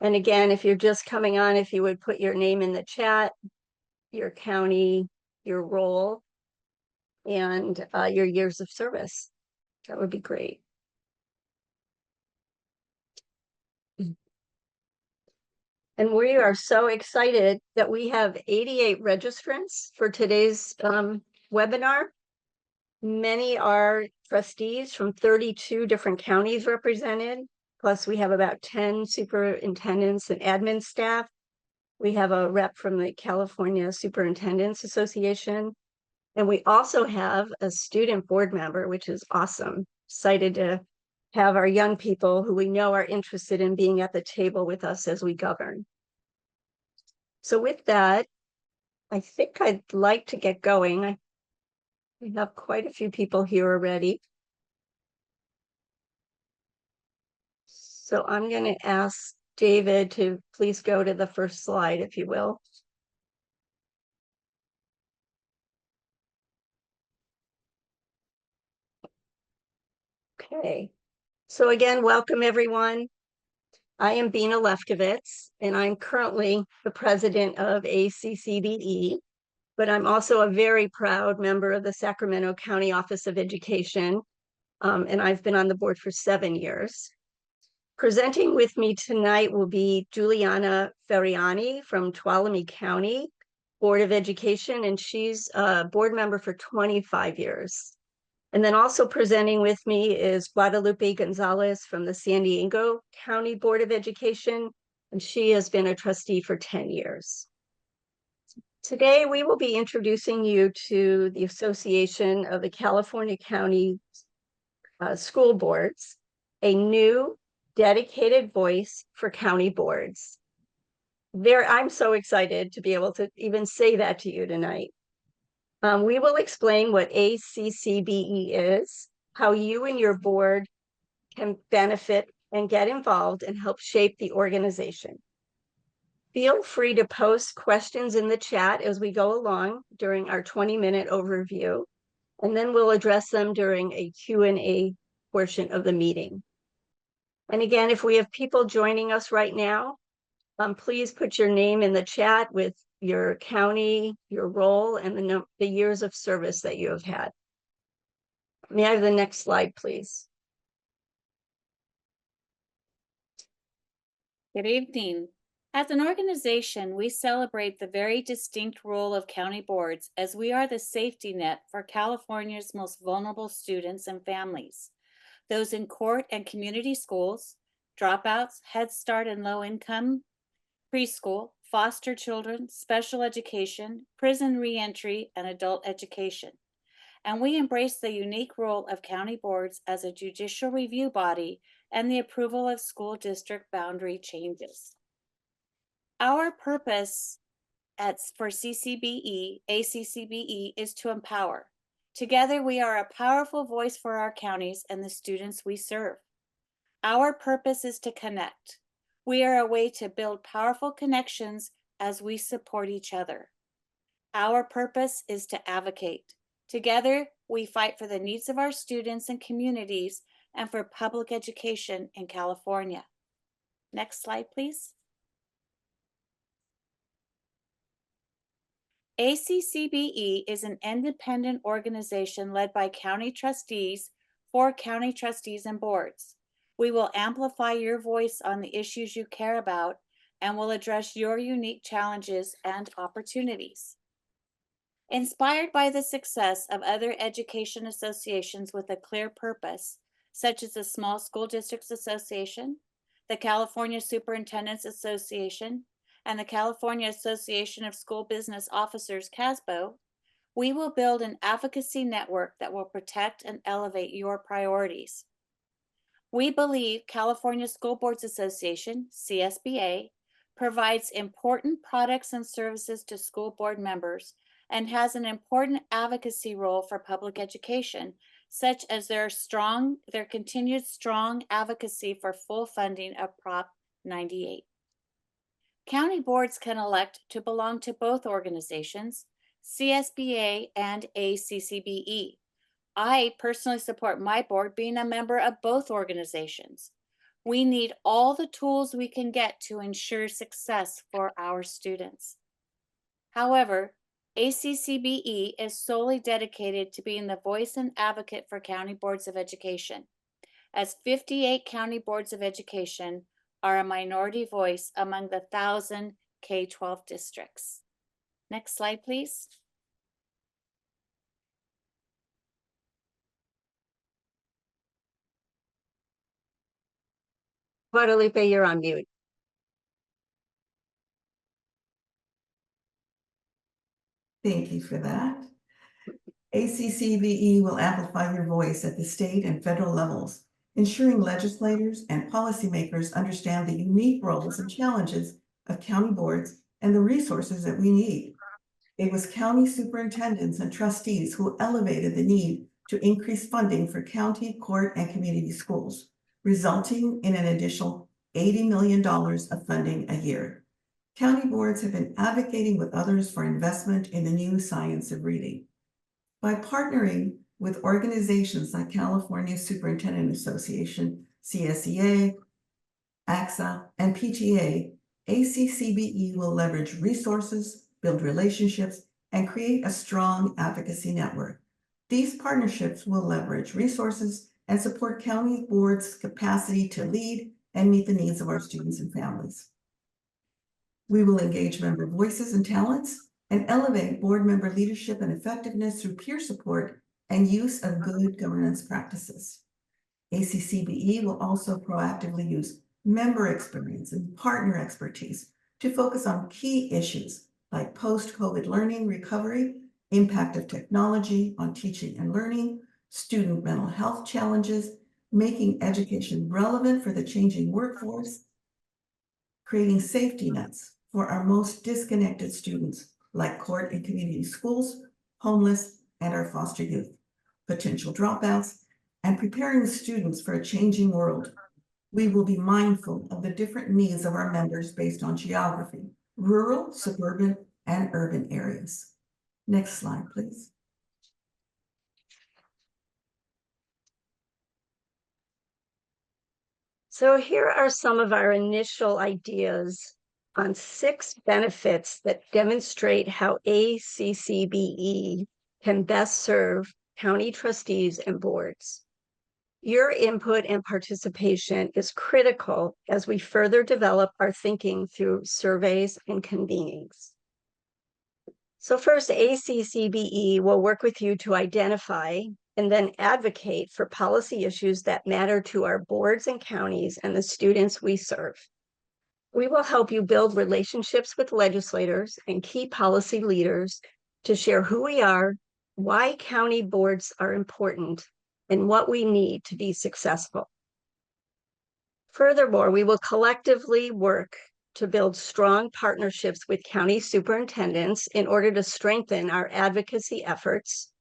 And again, if you're just coming on, if you would put your name in the chat, your county, your role, and your years of service, that would be great. And we are so excited that we have 88 registrants for today's webinar. Many are trustees from 32 different counties represented. Plus, we have about 10 superintendents and admin staff. We have a rep from the California Superintendents Association. And we also have a student board member, which is awesome. Excited to have our young people who we know are interested in being at the table with us as we govern. So with that, I think I'd like to get going. We have quite a few people here already. So I'm going to ask David to please go to the first slide, if you will. Okay. So again, welcome everyone. I am Bina Lefkowitz, and I'm currently the president of ACCBE, but I'm also a very proud member of the Sacramento County Office of Education, and I've been on the board for 7 years. Presenting with me tonight will be Juliana Ferriani from Tuolumne County Board of Education, and she's a board member for 25 years. And then also presenting with me is Guadalupe Gonzalez from the San Diego County Board of Education, and she has been a trustee for 10 years. Today, we will be introducing you to the Association of the California County School Boards, a new dedicated voice for county boards. I'm so excited to be able to even say that to you tonight. We will explain what ACCBE is, how you and your board can benefit and get involved and help shape the organization. Feel free to post questions in the chat as we go along during our 20-minute overview, and then we'll address them during a Q&A portion of the meeting. And again, if we have people joining us right now, please put your name in the chat with your county, your role, and the years of service that you have had. May I have the next slide, please? Good evening. As an organization, we celebrate the very distinct role of county boards as we are the safety net for California's most vulnerable students and families, those in court and community schools, dropouts, Head Start and low income, preschool, foster children, special education, prison reentry, and adult education. And we embrace the unique role of county boards as a judicial review body and the approval of school district boundary changes. Our purpose for ACCBE is to empower. Together, we are a powerful voice for our counties and the students we serve. Our purpose is to connect. We are a way to build powerful connections as we support each other. Our purpose is to advocate. Together, we fight for the needs of our students and communities and for public education in California. Next slide, please. ACCBE is an independent organization led by county trustees for county trustees and boards. We will amplify your voice on the issues you care about and will address your unique challenges and opportunities. Inspired by the success of other education associations with a clear purpose, such as the Small School Districts Association, the California Superintendents Association, and the California Association of School Business Officers, CASBO, we will build an advocacy network that will protect and elevate your priorities. We believe California School Boards Association, CSBA, provides important products and services to school board members and has an important advocacy role for public education, such as their continued strong advocacy for full funding of Prop 98. County boards can elect to belong to both organizations, CSBA and ACCBE. I personally support my board being a member of both organizations. We need all the tools we can get to ensure success for our students. However, ACCBE is solely dedicated to being the voice and advocate for county boards of education, as 58 county boards of education are a minority voice among the 1,000 K-12 districts. Next slide, please. Guadalupe, you're on mute. Thank you for that. ACCBE will amplify your voice at the state and federal levels, ensuring legislators and policymakers understand the unique roles and challenges of county boards and the resources that we need. It was county superintendents and trustees who elevated the need to increase funding for county, court, and community schools, resulting in an additional $80 million of funding a year. County boards have been advocating with others for investment in the new science of reading. By partnering with organizations like California Superintendent Association, CSEA, ACCA, and PTA, ACCBE will leverage resources, build relationships, and create a strong advocacy network. These partnerships will leverage resources and support county boards' capacity to lead and meet the needs of our students and families. We will engage member voices and talents and elevate board member leadership and effectiveness through peer support and use of good governance practices. ACCBE will also proactively use member experience and partner expertise to focus on key issues like post-COVID learning recovery, impact of technology on teaching and learning, student mental health challenges, making education relevant for the changing workforce, creating safety nets for our most disconnected students like court and community schools, homeless, and our foster youth, potential dropouts, and preparing students for a changing world. We will be mindful of the different needs of our members based on geography, rural, suburban, and urban areas. Next slide, please. So here are some of our initial ideas on 6 benefits that demonstrate how ACCBE can best serve county trustees and boards. Your input and participation is critical as we further develop our thinking through surveys and convenings. So first, ACCBE will work with you to identify and then advocate for policy issues that matter to our boards and counties and the students we serve. We will help you build relationships with legislators and key policy leaders to share who we are, why county boards are important, and what we need to be successful. Furthermore, we will collectively work to build strong partnerships with county superintendents in order to strengthen our advocacy efforts,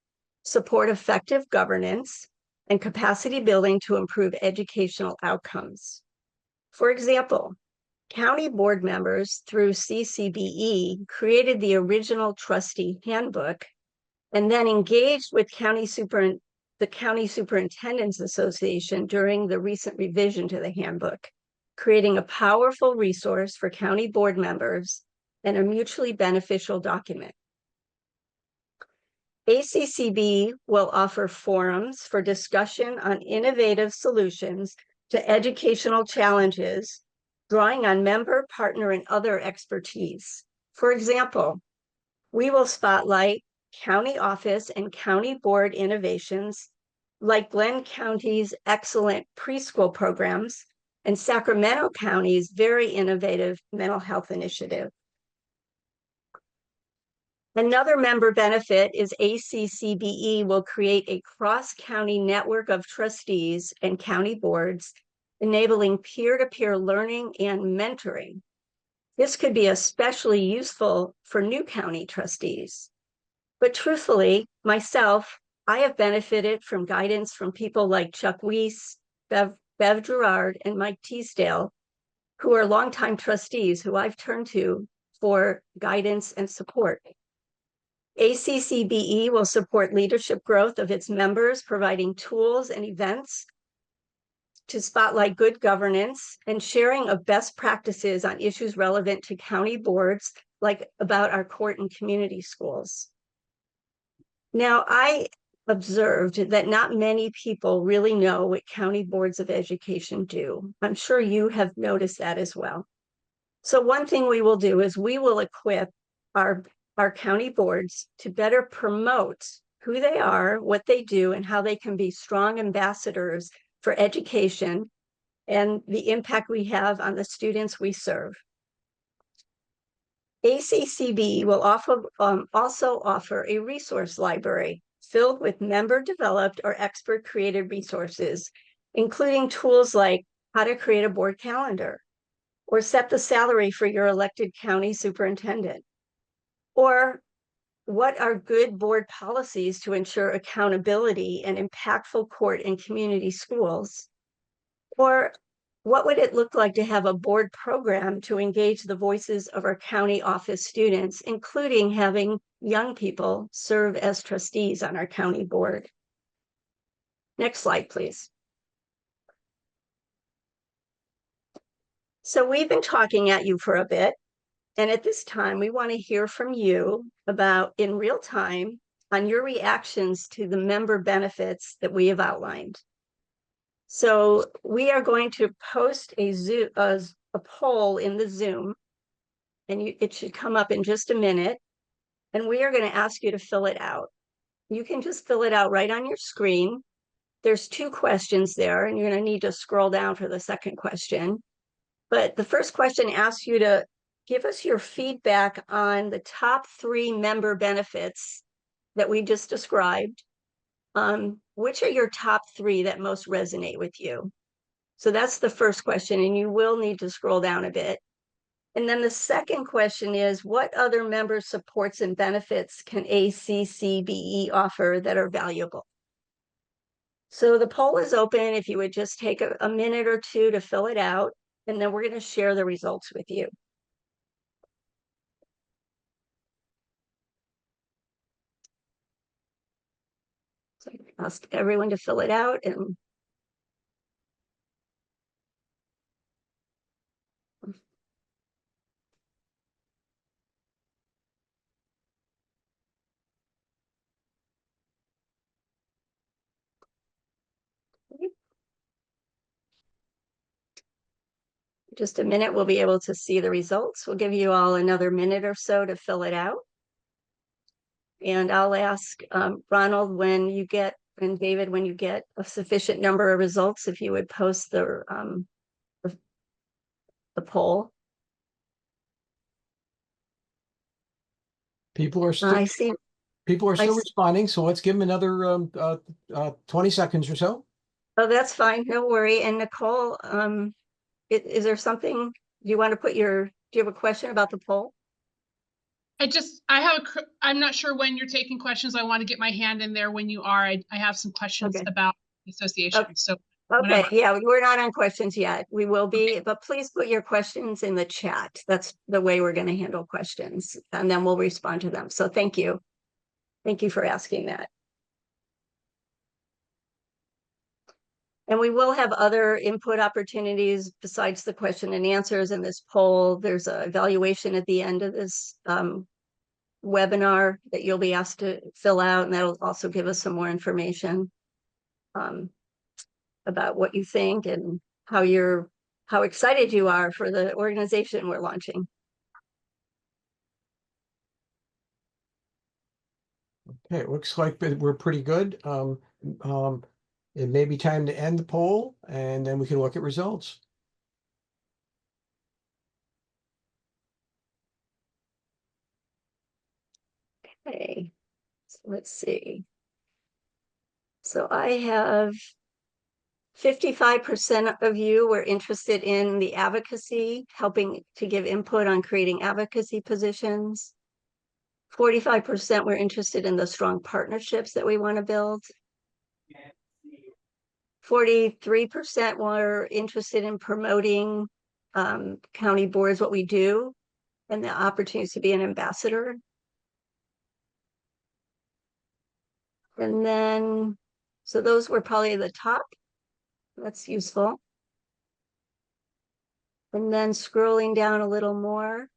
support effective governance, and capacity building to improve educational outcomes. For example, county board members through CCBE created the original trustee handbook and then engaged with the County Superintendents Association during the recent revision to the handbook, creating a powerful resource for county board members and a mutually beneficial document. ACCB will offer forums for discussion on innovative solutions to educational challenges, drawing on member, partner, and other expertise. For example, we will spotlight county office and county board innovations like Glenn County's excellent preschool programs and Sacramento County's very innovative mental health initiative. Another member benefit is ACCBE will create a cross-county network of trustees and county boards, enabling peer-to-peer learning and mentoring. This could be especially useful for new county trustees. But truthfully, myself, I have benefited from guidance from people like Chuck Weiss, Bev Gerard, and Mike Teasdale, who are longtime trustees who I've turned to for guidance and support. ACCBE will support leadership growth of its members, providing tools and events to spotlight good governance and sharing of best practices on issues relevant to county boards, like about our court and community schools. Now, I observed that not many people really know what county boards of education do. I'm sure you have noticed that as well. So one thing we will do is we will equip our county boards to better promote who they are, what they do, and how they can be strong ambassadors for education and the impact we have on the students we serve. ACCBE will also offer a resource library filled with member-developed or expert-created resources, including tools like how to create a board calendar, or set the salary for your elected county superintendent, or what are good board policies to ensure accountability and impactful court and community schools, or what would it look like to have a board program to engage the voices of our county office students, including having young people serve as trustees on our county board. Next slide, please. So we've been talking at you for a bit, and at this time, we want to hear from you about, in real time, on your reactions to the member benefits that we have outlined. So we are going to post a poll in the Zoom, and it should come up in just a minute, and we are going to ask you to fill it out. You can just fill it out right on your screen. There's 2 questions there, and you're going to need to scroll down for the second question. But the first question asks you to give us your feedback on the top 3 member benefits that we just described. Which are your top 3 that most resonate with you? So that's the first question, and you will need to scroll down a bit. And then the second question is, what other member supports and benefits can ACCBE offer that are valuable? So the poll is open. If you would just take a minute or 2 to fill it out, and then we're going to share the results with you. So I ask everyone to fill it out, and just a minute, we'll be able to see the results. We'll give you all another minute or so to fill it out. And I'll ask Ronald, and David, when you get a sufficient number of results, if you would post the poll. People are still responding, so let's give them another 20 seconds or so. Oh, that's fine. No worry. And Nicole, is there something you want to do you have a question about the poll? I'm not sure when you're taking questions. I want to get my hand in there when you are. I have some questions about the association. Okay. So okay, yeah, we're not on questions yet. We will be, okay. But please put your questions in the chat. That's the way we're going to handle questions, and then we'll respond to them. So thank you. Thank you for asking that. And we will have other input opportunities besides the question and answers in this poll. There's an evaluation at the end of this webinar that you'll be asked to fill out, and that'll also give us some more information about what you think and how excited you are for the organization we're launching. Okay, it looks like we're pretty good. It may be time to end the poll, and then we can look at results. Okay, so let's see. So I have 55% of you were interested in the advocacy, helping to give input on creating advocacy positions. 45% were interested in the strong partnerships that we want to build. 43% were interested in promoting county boards, what we do, and the opportunities to be an ambassador. And then, so those were probably the top. That's useful. And then scrolling down a little more.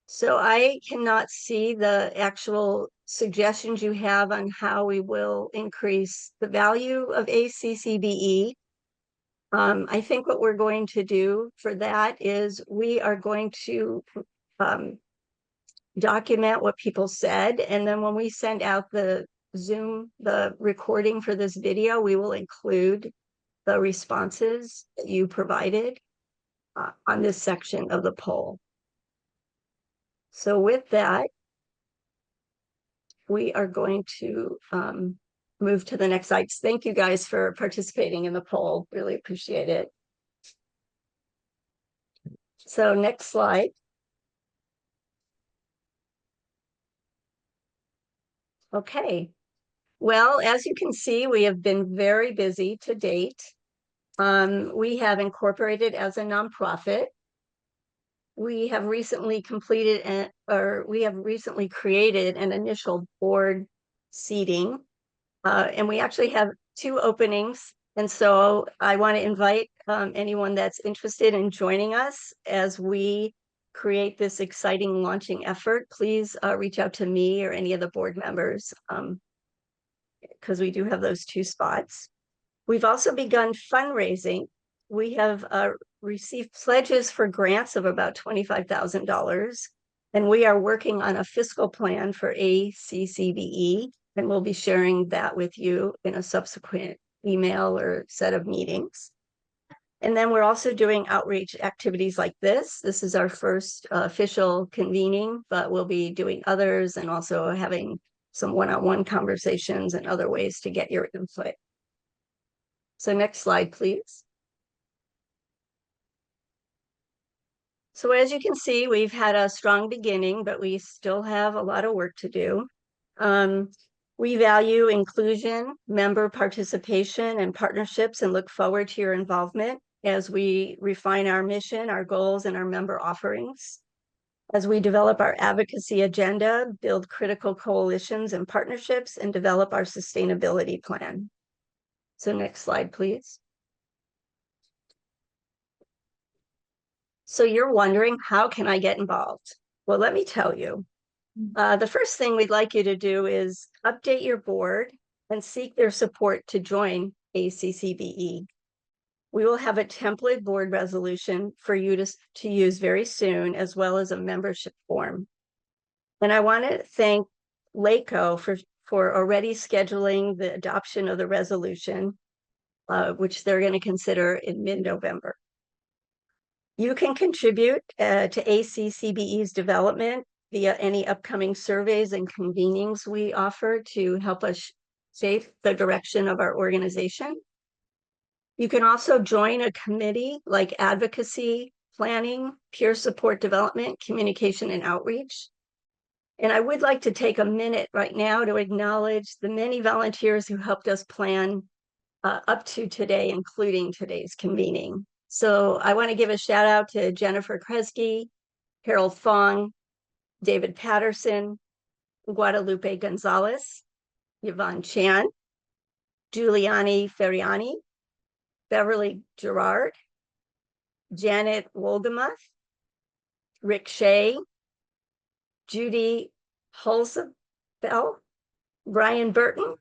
So I cannot see the actual suggestions you have on how we will increase the value of ACCBE. I think what we're going to do for that is we are going to document what people said. And then when we send out the recording for this video, we will include the responses that you provided on this section of the poll. So with that, we are going to move to the next slide. Thank you guys for participating in the poll. Really appreciate it. So next slide. Okay. Well, as you can see, we have been very busy to date. We have incorporated as a nonprofit. We have recently created an initial board seating, and we actually have 2 openings. And so I want to invite anyone that's interested in joining us as we create this exciting launching effort. Please reach out to me or any of the board members, because we do have those 2 spots. We've also begun fundraising. We have received pledges for grants of about $25,000, and we are working on a fiscal plan for ACCBE, and we'll be sharing that with you in a subsequent email or set of meetings. And then we're also doing outreach activities like this. This is our first official convening, but we'll be doing others and also having some one-on-one conversations and other ways to get your input. So next slide, please. So as you can see, we've had a strong beginning, but we still have a lot of work to do. We value inclusion, member participation, and partnerships, and look forward to your involvement as we refine our mission, our goals, and our member offerings. As we develop our advocacy agenda, build critical coalitions and partnerships, and develop our sustainability plan. So next slide, please. So you're wondering, how can I get involved? Well, let me tell you. The first thing we'd like you to do is update your board and seek their support to join ACCBE. We will have a template board resolution for you to use very soon, as well as a membership form. And I want to thank LACO for already scheduling the adoption of the resolution, which they're going to consider in mid-November. You can contribute to ACCBE's development via any upcoming surveys and convenings we offer to help us shape the direction of our organization. You can also join a committee like advocacy, planning, peer support development, communication, and outreach. And I would like to take a minute right now to acknowledge the many volunteers who helped us plan up to today, including today's convening. So I want to give a shout out to Jennifer Kresge, Harold Fong, David Patterson, Guadalupe Gonzalez, Yvonne Chan, Giuliani Ferriani, Beverly Gerard, Janet Wolgemuth, Rick Shea, Judy Hulsebell, Brian Burton,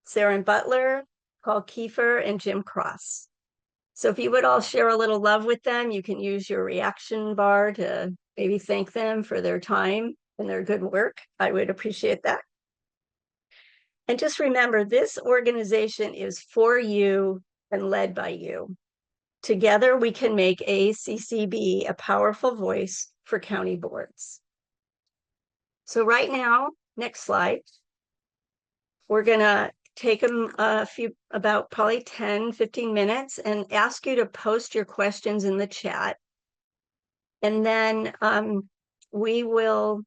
Sarah Butler, Paul Kiefer, and Jim Cross. So if you would all share a little love with them, you can use your reaction bar to maybe thank them for their time and their good work. I would appreciate that. And just remember, this organization is for you and led by you. Together, we can make ACCBE a powerful voice for county boards. So right now, next slide, we're gonna take about probably 10, 15 minutes and ask you to post your questions in the chat. And then we will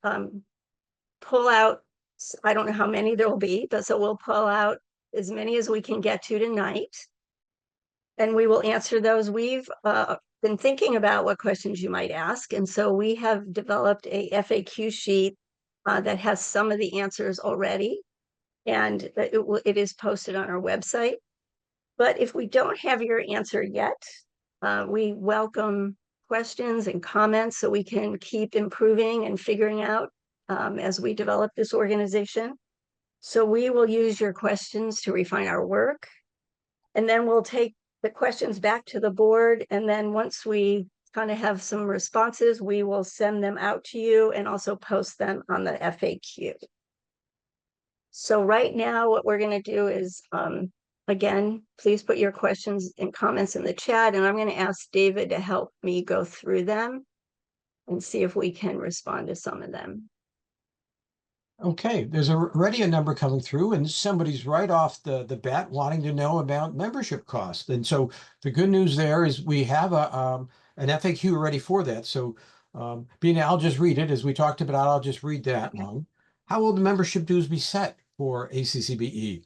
pull out, I don't know how many there will be, but so we'll pull out as many as we can get to tonight. And we will answer those. We've been thinking about what questions you might ask. And so we have developed a FAQ sheet that has some of the answers already, and it is posted on our website. But if we don't have your answer yet, we welcome questions and comments so we can keep improving and figuring out as we develop this organization. So we will use your questions to refine our work, and then we'll take the questions back to the board. And then once we kind of have some responses, we will send them out to you and also post them on the FAQ. So right now, what we're going to do is, again, please put your questions and comments in the chat, and I'm going to ask David to help me go through them and see if we can respond to some of them. Okay, there's already a number coming through, and somebody's right off the bat wanting to know about membership costs. And so the good news there is we have an FAQ ready for that. So Bina, I'll just read it as we talked about. I'll just read that one. How will the membership dues be set for ACCBE?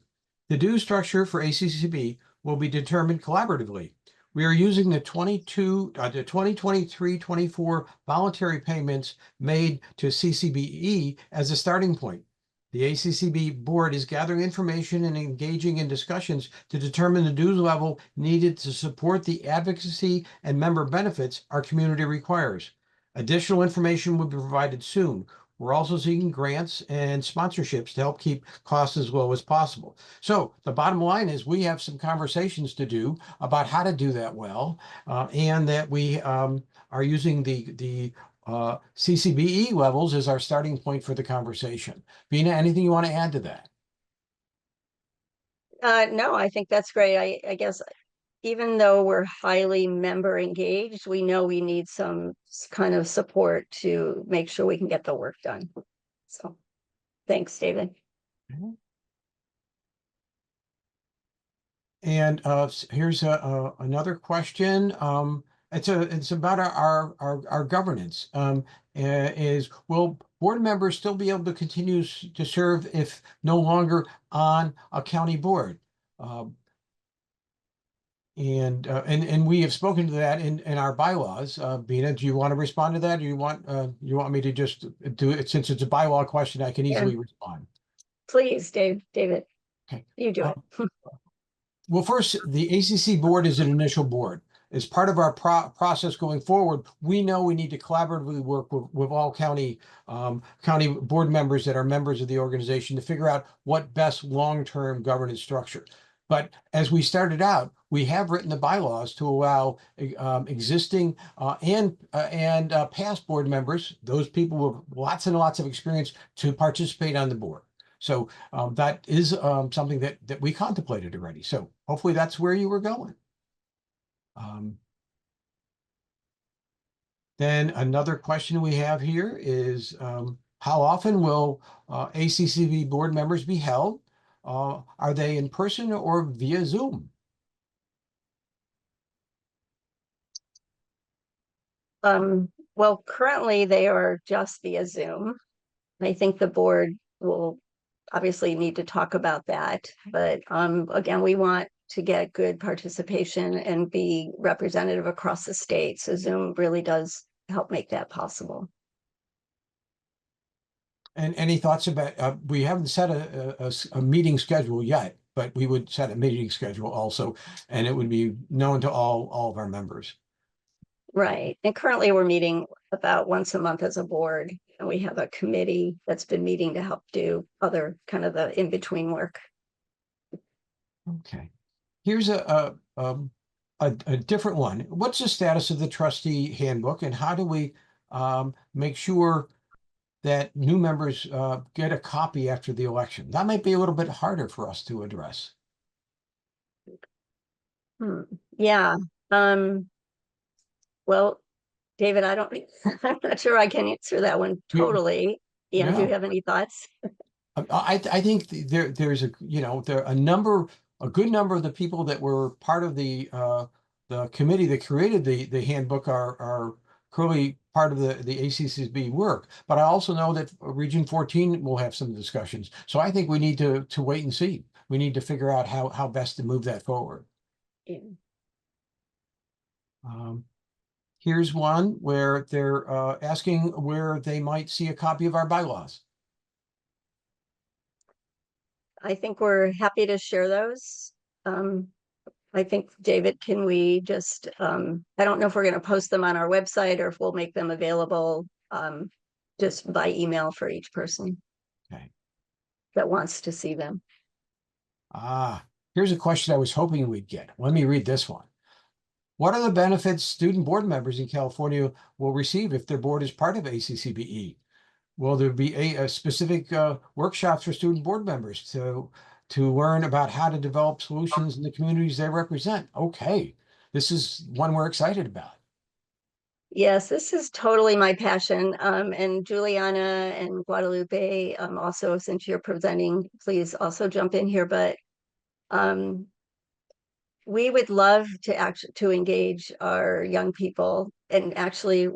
The due structure for ACCBE will be determined collaboratively. We are using the 2023-24 voluntary payments made to CCBE as a starting point. The ACCBE board is gathering information and engaging in discussions to determine the dues level needed to support the advocacy and member benefits our community requires. Additional information will be provided soon. We're also seeking grants and sponsorships to help keep costs as low as possible. So the bottom line is we have some conversations to do about how to do that well, and that we are using the CCBE levels as our starting point for the conversation. Bina, anything you want to add to that? No, I think that's great. I guess even though we're highly member engaged, we know we need some kind of support to make sure we can get the work done. So thanks, David. And here's another question. It's about our governance. Is will board members still be able to continue to serve if no longer on a county board? And we have spoken to that in our bylaws. Bina, do you want to respond to that? Or you want me to just do it since it's a bylaw question? I can easily respond. Please, David. Okay. You do it. Well, first, the ACC board is an initial board. As part of our process going forward, we know we need to collaboratively work with all county board members that are members of the organization to figure out what best long-term governance structure. But as we started out, we have written the bylaws to allow existing and past board members, those people with lots and lots of experience, to participate on the board. So that is something that we contemplated already. So hopefully that's where you were going. Then another question we have here is how often will ACCBE board members be held? Are they in person or via Zoom? Well, currently they are just via Zoom. I think the board will obviously need to talk about that, but again, we want to get good participation and be representative across the state. So Zoom really does help make that possible. And any thoughts about, we haven't set a meeting schedule yet, but we would set a meeting schedule also, and it would be known to all of our members. Right. And currently we're meeting about once a month as a board, and we have a committee that's been meeting to help do other kind of the in-between work. Okay. Here's a different one. What's the status of the trustee handbook, and how do we make sure that new members get a copy after the election? That might be a little bit harder for us to address. Yeah. Well, David, I'm not sure I can answer that one totally. Yeah. Do you have any thoughts? I think there's a good number of the people that were part of the committee that created the handbook are clearly part of the ACCBE work. But I also know that Region 14 will have some discussions. So I think we need to wait and see. We need to figure out how best to move that forward. Yeah. Here's one where they're asking where they might see a copy of our bylaws. I think we're happy to share those. I think, David, can we just, I don't know if we're going to post them on our website or if we'll make them available just by email for each person Okay. that wants to see them. Here's a question I was hoping we'd get. Let me read this one. What are the benefits student board members in California will receive if their board is part of ACCBE? Will there be a specific workshops for student board members to learn about how to develop solutions in the communities they represent? Okay, this is one we're excited about. Yes, this is totally my passion. And Juliana and Guadalupe, also, since you're presenting, please also jump in here. But we would love to engage our young people. And actually,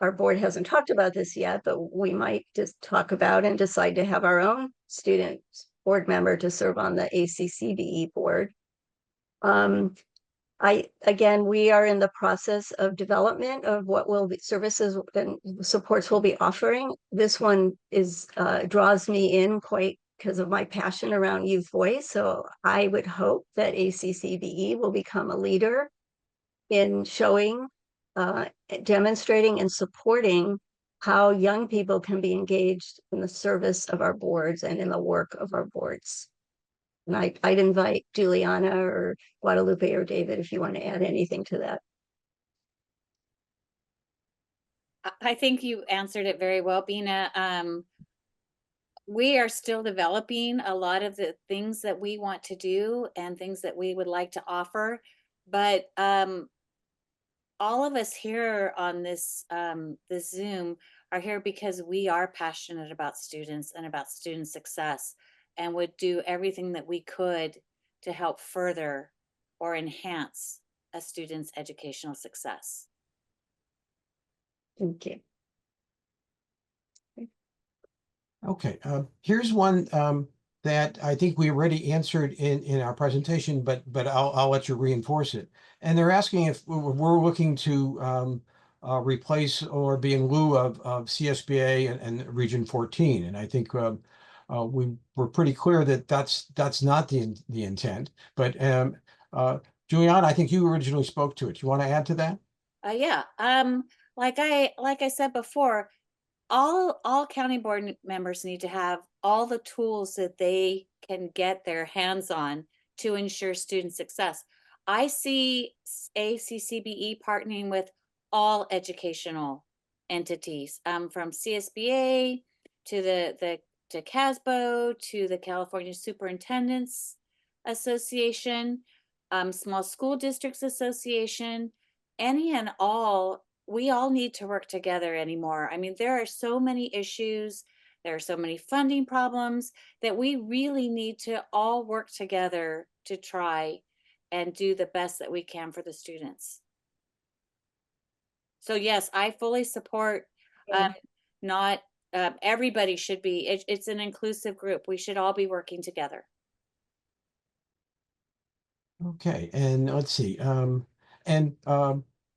our board hasn't talked about this yet, but we might just talk about and decide to have our own student board member to serve on the ACCBE board. Again, we are in the process of development of what will be services and supports we'll be offering. This one is draws me in quite because of my passion around youth voice. So I would hope that ACCBE will become a leader in showing, demonstrating and supporting how young people can be engaged in the service of our boards and in the work of our boards. And I'd invite Juliana or Guadalupe or David if you want to add anything to that. I think you answered it very well, Bina. We are still developing a lot of the things that we want to do and things that we would like to offer. But all of us here on this Zoom are here because we are passionate about students and about student success, and would do everything that we could to help further or enhance a student's educational success. Thank you. Okay, here's one that I think we already answered in our presentation, but I'll let you reinforce it. And they're asking if we're looking to replace or be in lieu of CSBA and Region 14. And I think we were pretty clear that that's not the intent. But Juliana, I think you originally spoke to it. You want to add to that? Yeah. Like I said before, all county board members need to have all the tools that they can get their hands on to ensure student success. I see ACCBE partnering with all educational entities, from CSBA to CASBO to the California Superintendents Association, Small School Districts Association, any and all. We all need to work together anymore. I mean, there are so many issues, there are so many funding problems that we really need to all work together to try and do the best that we can for the students. So yes, I fully support, not everybody should be, it's an inclusive group. We should all be working together. Okay, and let's see.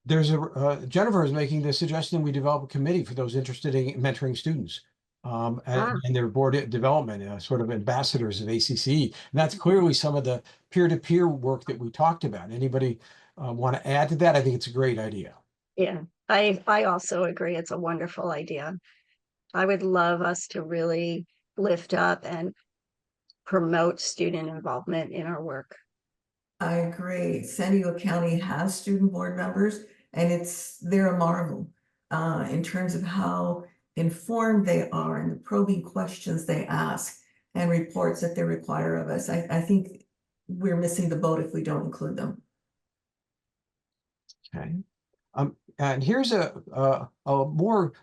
There's Jennifer is making the suggestion we develop a committee for those interested in mentoring students and their board development, sort of ambassadors of ACCE. And that's clearly some of the peer-to-peer work that we talked about. Anybody want to add to that? I think it's a great idea. Yeah, I also agree. It's a wonderful idea. I would love us to really lift up and promote student involvement in our work. I agree. San Diego County has student board members, and they're a marvel in terms of how informed they are and the probing questions they ask and reports that they require of us. I think we're missing the boat if we don't include them. Okay. And here's a more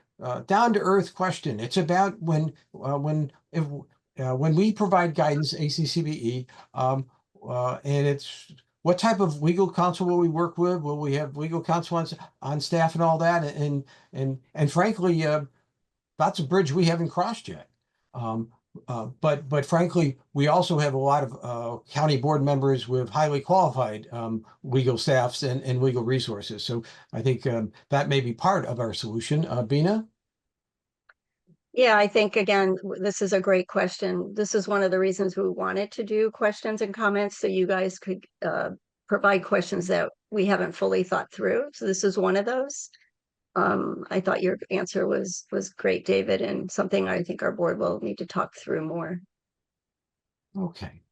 down-to-earth question. It's about when we provide guidance, ACCBE, and it's what type of legal counsel will we work with? Will we have legal counsel on staff and all that? And frankly, that's a bridge we haven't crossed yet. But frankly, we also have a lot of county board members with highly qualified legal staffs and legal resources. So I think that may be part of our solution. Bina? Yeah, I think again, this is a great question. This is one of the reasons we wanted to do questions and comments so you guys could provide questions that we haven't fully thought through. So this is one of those. I thought your answer was great, David, and something I think our board will need to talk through more. Okay.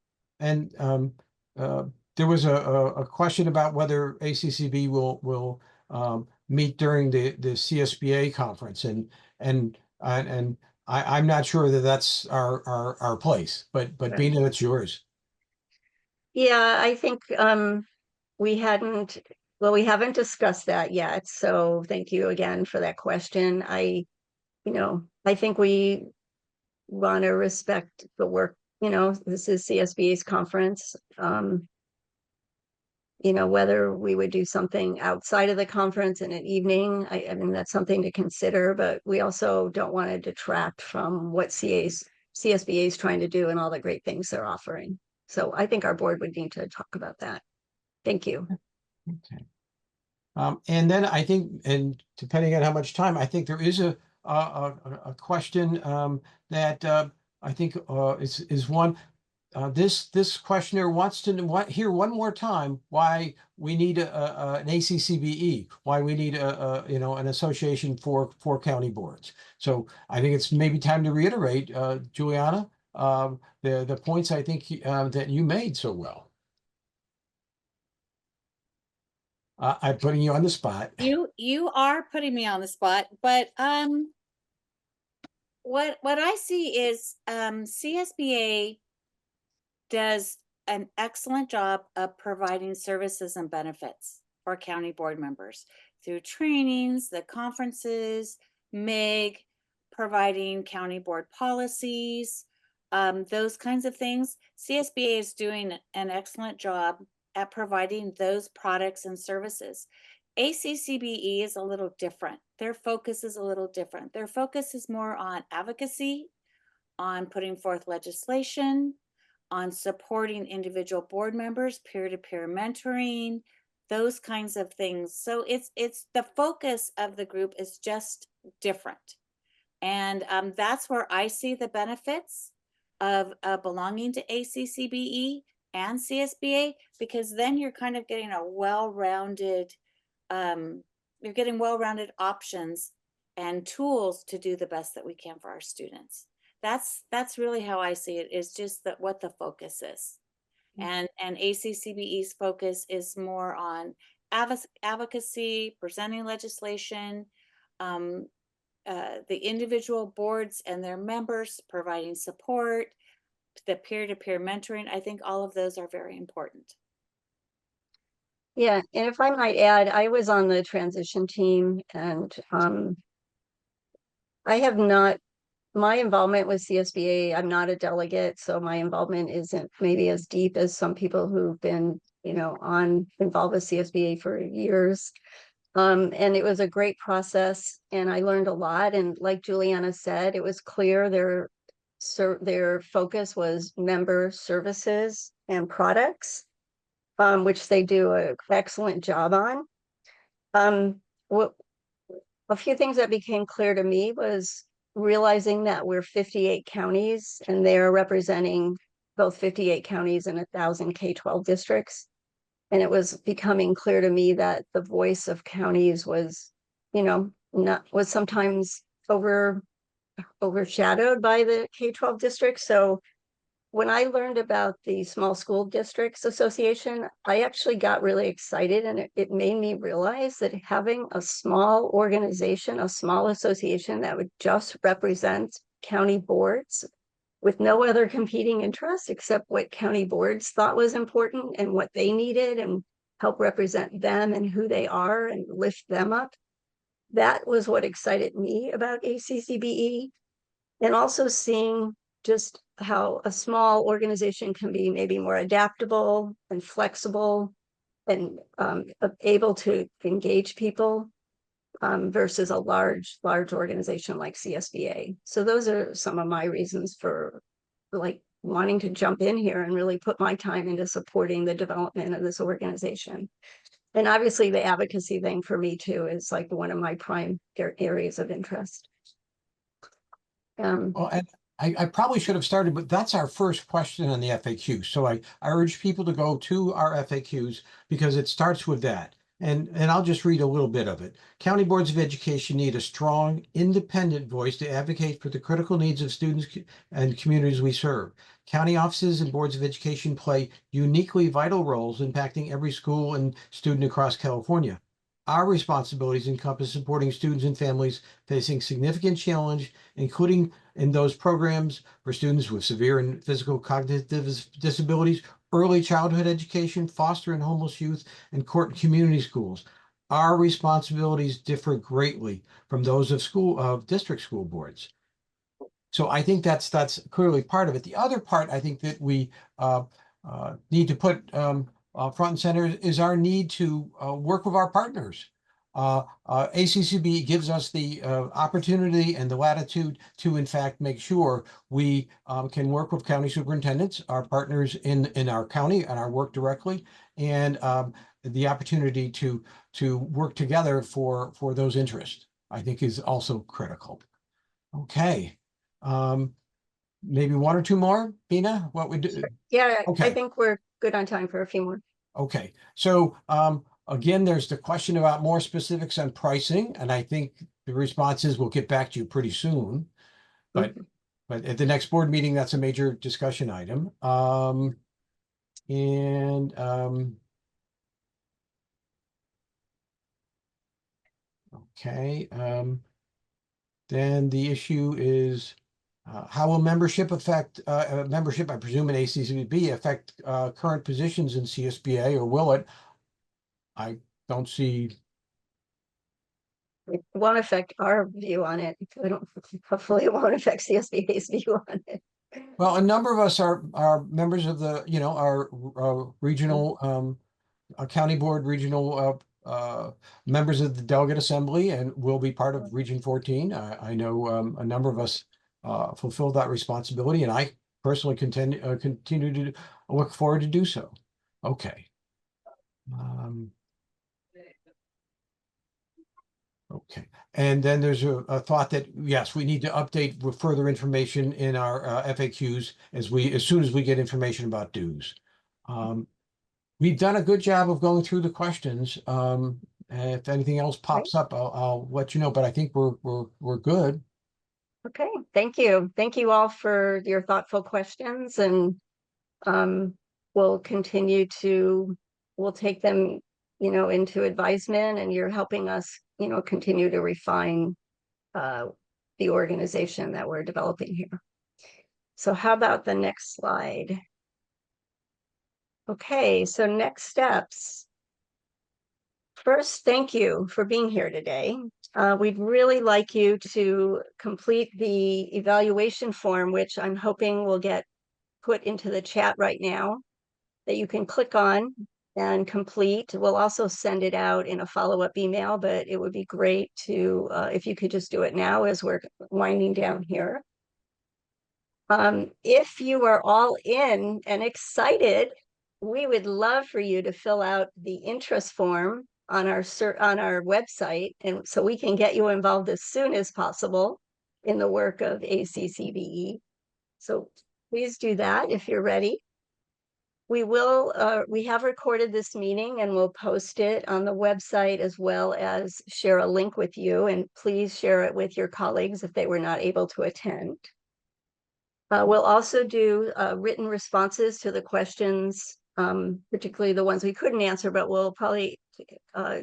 And there was a question about whether ACCB will meet during the CSBA conference, and I'm not sure that that's our place, but Right. Bina, it's yours. Yeah, I think we haven't discussed that yet. So thank you again for that question. I think we want to respect the work, this is CSBA's conference. Whether we would do something outside of the conference in an evening, I mean, that's something to consider, but we also don't want to detract from what CSBA is trying to do and all the great things they're offering. So I think our board would need to talk about that. Thank you. Okay. And then I think, and depending on how much time, I think there is a question that I think is one. This questioner wants to hear one more time why we need an ACCBE, why we need an association for county boards. So I think it's maybe time to reiterate, Juliana, the points I think that you made so well. I'm putting you on the spot. You are putting me on the spot, but what I see is CSBA does an excellent job of providing services and benefits for county board members through trainings, the conferences, MIG, providing county board policies, those kinds of things. CSBA is doing an excellent job at providing those products and services. ACCBE is a little different. Their focus is a little different. Their focus is more on advocacy, on putting forth legislation, on supporting individual board members, peer-to-peer mentoring, those kinds of things. So it's the focus of the group is just different. And that's where I see the benefits of belonging to ACCBE and CSBA, because then you're kind of getting a well-rounded, you're getting well-rounded options and tools to do the best that we can for our students. That's really how I see it, is just that what the focus is. And ACCBE's focus is more on advocacy, presenting legislation, the individual boards and their members providing support, the peer-to-peer mentoring. I think all of those are very important. Yeah, and if I might add, I was on the transition team, and I have not, my involvement with CSBA, I'm not a delegate, so my involvement isn't maybe as deep as some people who've been, involved with CSBA for years. And it was a great process, and I learned a lot. And like Juliana said, it was clear their focus was member services and products, which they do an excellent job on. A few things that became clear to me was realizing that we're 58 counties, and they're representing both 58 counties and 1,000 K-12 districts. And it was becoming clear to me that the voice of counties was, was sometimes overshadowed by the K-12 districts. So when I learned about the Small School Districts Association, I actually got really excited, and it made me realize that having a small organization, a small association that would just represent county boards with no other competing interests except what county boards thought was important and what they needed, and help represent them and who they are and lift them up. That was what excited me about ACCBE, and also seeing just how a small organization can be maybe more adaptable and flexible and able to engage people versus a large organization like CSBA. So those are some of my reasons for wanting to jump in here and really put my time into supporting the development of this organization. And obviously the advocacy thing for me too is like one of my prime areas of interest. Well, and I probably should have started, but that's our first question on the FAQ. So I urge people to go to our FAQs because it starts with that. And I'll just read a little bit of it. County boards of education need a strong, independent voice to advocate for the critical needs of students and communities we serve. County offices and boards of education play uniquely vital roles impacting every school and student across California. Our responsibilities encompass supporting students and families facing significant challenge, including in those programs for students with severe and physical cognitive disabilities, early childhood education, foster and homeless youth, and court and community schools. Our responsibilities differ greatly from those of district school boards. So I think that's clearly part of it. The other part I think that we need to put front and center is our need to work with our partners. ACCBE gives us the opportunity and the latitude to, in fact, make sure we can work with county superintendents, our partners in our county, and our work directly, and the opportunity to work together for those interests, I think, is also critical. Okay. Maybe one or two more, Bina, what we do? Yeah, I Okay. think we're good on time for a few more. Okay, so again, there's the question about more specifics on pricing, and I think the response is we'll get back to you pretty soon. But at the next board meeting, that's a major discussion item. Okay, then the issue is how will membership affect membership, I presume, in ACCBE affect current positions in CSBA, or will it? I don't see. It won't affect our view on it. Hopefully it won't affect CSBA's view on it. Well, a number of us are members of the, our regional county board, regional members of the delegate assembly, and will be part of Region 14. I know a number of us fulfill that responsibility, and I personally continue to look forward to do so. Okay. Okay, and then there's a thought that, yes, we need to update with further information in our FAQs as soon as we get information about dues. We've done a good job of going through the questions. And if anything else pops up, I'll let you know, but I think we're good. Okay, thank you. Thank you all for your thoughtful questions, and we'll continue to, we'll take them, into advisement, and you're helping us, continue to refine the organization that we're developing here. So how about the next slide? Okay, so next steps. First, thank you for being here today. We'd really like you to complete the evaluation form, which I'm hoping will get put into the chat right now, that you can click on and complete. We'll also send it out in a follow-up email, but it would be great to, if you could just do it now as we're winding down here. If you are all in and excited, we would love for you to fill out the interest form on our website, and so we can get you involved as soon as possible in the work of ACCBE. So please do that if you're ready. We have recorded this meeting and we'll post it on the website, as well as share a link with you, and please share it with your colleagues if they were not able to attend. We'll also do written responses to the questions, particularly the ones we couldn't answer, but we'll probably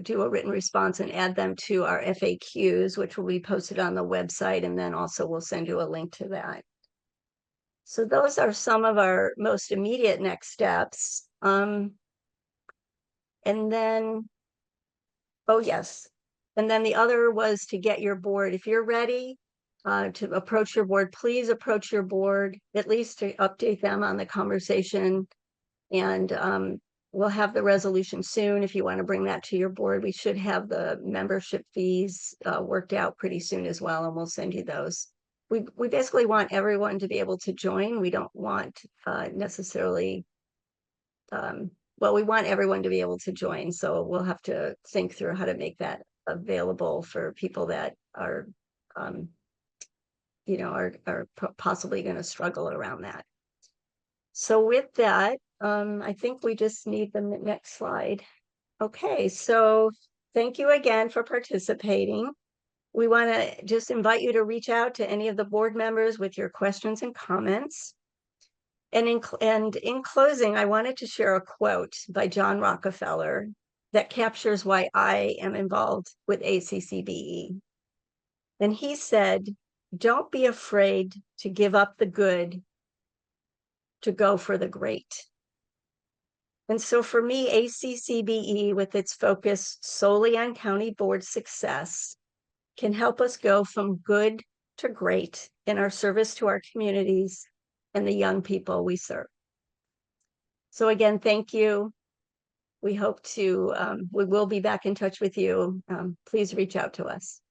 do a written response and add them to our FAQs, which will be posted on the website, and then also we'll send you a link to that. So those are some of our most immediate next steps. And then, oh yes, and then the other was to get your board. If you're ready to approach your board, please approach your board, at least to update them on the conversation. And we'll have the resolution soon. If you want to bring that to your board, we should have the membership fees worked out pretty soon as well, and we'll send you those. We basically want everyone to be able to join. We don't want necessarily, well, we want everyone to be able to join. So we'll have to think through how to make that available for people that are are possibly going to struggle around that. So with that, I think we just need the next slide. Okay, so thank you again for participating. We want to just invite you to reach out to any of the board members with your questions and comments. And in closing, I wanted to share a quote by John Rockefeller that captures why I am involved with ACCBE. And he said, "Don't be afraid to give up the good to go for the great." And so for me, ACCBE, with its focus solely on county board success, can help us go from good to great in our service to our communities and the young people we serve. So again, thank you. We hope to, we will be back in touch with you. Please reach out to us.